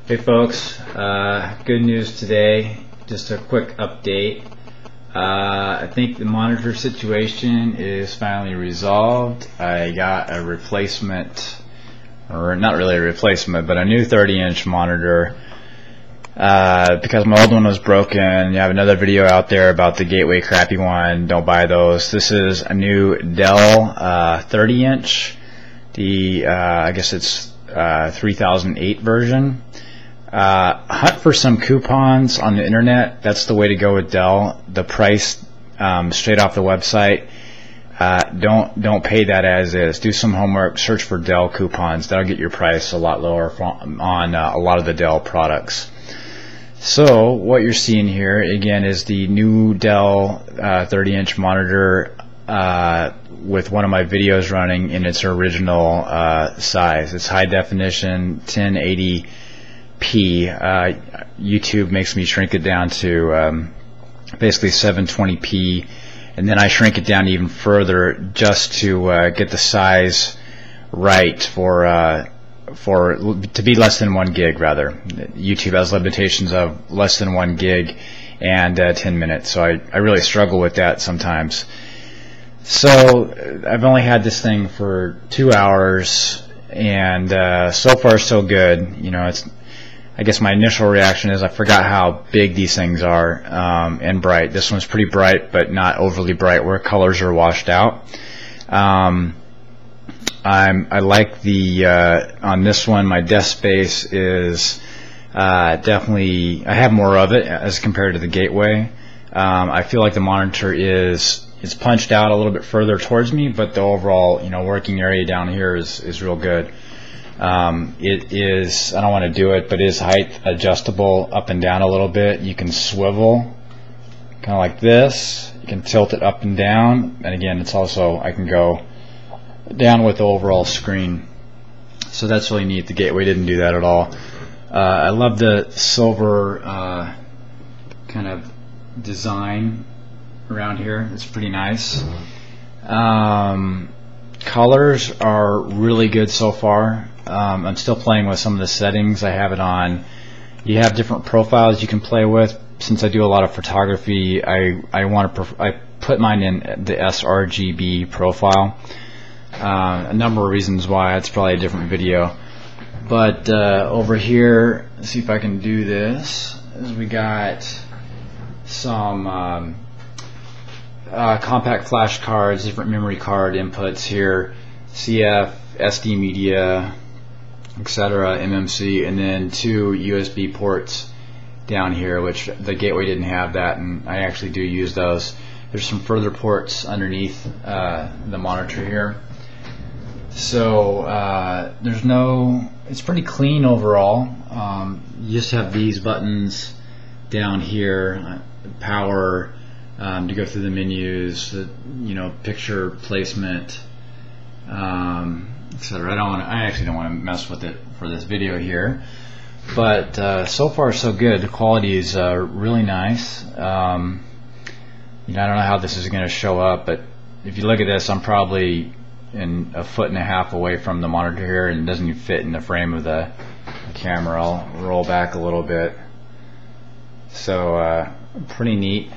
Hey folks, good news today. Just a quick update. I think the monitor situation is finally resolved. I got a replacement, or not really a replacement, but a new 30-inch monitor because my old one was broken. You have another video out there about the Gateway crappy one. Don't buy those. This is a new Dell 30-inch. I guess it's 3008 version. Hunt for some coupons on the internet. That's the way to go with Dell. The price straight off the website. Don't pay that as is. Do some homework. Search for Dell coupons. That'll get your price a lot lower on a lot of the Dell products. So what you're seeing here again is the new Dell 30-inch monitor with one of my videos running in its original size. It's high definition 1080p. YouTube makes me shrink it down to basically 720p, and then I shrink it down even further just to get the size right to be less than 1 gig rather. YouTube has limitations of less than 1 gig and 10 minutes, so I really struggle with that sometimes. So I've only had this thing for 2 hours, and so far so good. You know, I guess my initial reaction is I forgot how big these things are and bright. This one's pretty bright, but not overly bright where colors are washed out. I like the on this one. My desk space is definitely, I have more of it as compared to the Gateway. I feel like the monitor is punched out a little bit further towards me, but the overall working area down here is real good. It is, I don't want to do it, but it is height adjustable up and down a little bit. You can swivel kind of like this. You can tilt it up and down, and again, it's also, I can go down with the overall screen. So that's really neat. The Gateway didn't do that at all. I love the silver kind of design around here. It's pretty nice. Colors are really good so far. I'm still playing with some of the settings. I have it on. You have different profiles you can play with. Since I do a lot of photography, I put mine in the sRGB profile. A number of reasons why. It's probably a different video. But over here, let's see if I can do this. We got some compact flash cards, different memory card inputs here, CF, SD media, etc., MMC, and then 2 USB ports down here, which the Gateway didn't have that, and I actually do use those. There's some further ports underneath the monitor here. So it's pretty clean overall. You just have these buttons down here, power, to go through the menus, picture placement, etc. I actually don't want to mess with it for this video here, but so far so good. The quality is really nice. I don't know how this is going to show up, but if you look at this, I'm probably in 1.5 feet away from the monitor here, and it doesn't even fit in the frame of the camera. I'll roll back a little bit. So pretty neat.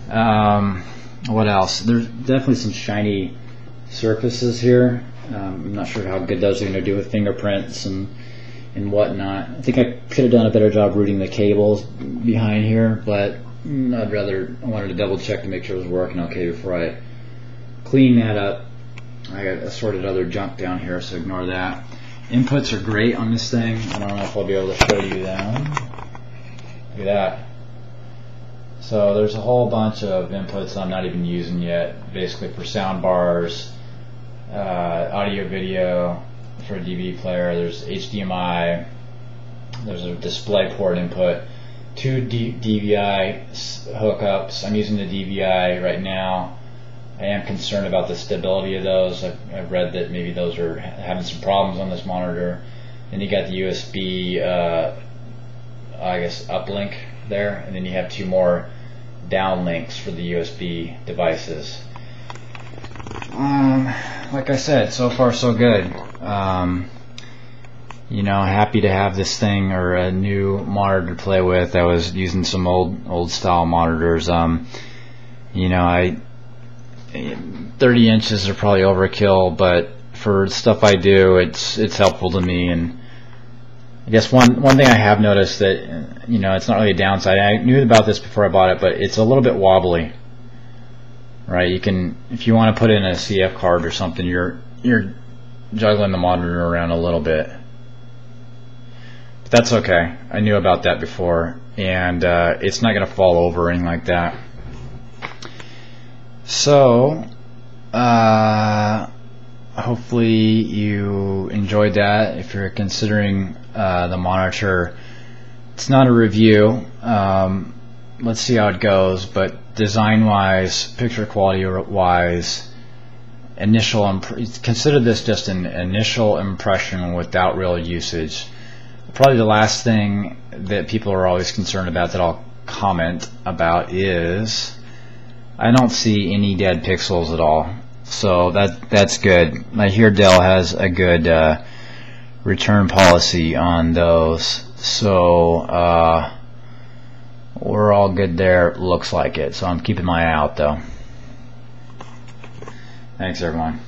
What else? There's definitely some shiny surfaces here. I'm not sure how good those are going to do with fingerprints and whatnot. I think I could have done a better job routing the cables behind here, but I wanted to double check to make sure it was working okay before I clean that up. I got assorted other junk down here, so ignore that. Inputs are great on this thing. I don't know if I'll be able to show you them. Look at that. So there's a whole bunch of inputs I'm not even using yet, basically for sound bars, audio video, for a DVD player. There's HDMI, there's a display port input, 2 DVI hookups. I'm using the DVI right now. I am concerned about the stability of those. I've read that maybe those are having some problems on this monitor. Then you got the USB, I guess, uplink there, and then you have 2 more downlinks for the USB devices. Like I said, so far so good. you know, happy to have this thing or a new monitor to play with. I was using some old style monitors. You know, 30 inches are probably overkill, but for stuff I do, it's helpful to me. And I guess one thing I have noticed that, you know, it's not really a downside. I knew about this before I bought it, but it's a little bit wobbly. Right? You can, if you want to put in a CF card or something, you're juggling the monitor around a little bit. But that's okay. I knew about that before, and it's not going to fall over or anything like that. So, hopefully you enjoyed that. If you're considering the monitor, it's not a review. Let's see how it goes, but design-wise, picture quality-wise, consider this just an initial impression without real usage. Probably the last thing that people are always concerned about that I'll comment about is I don't see any dead pixels at all, so that's good. I hear Dell has a good return policy on those, so we're all good there, looks like it. So I'm keeping my eye out though. Thanks everyone.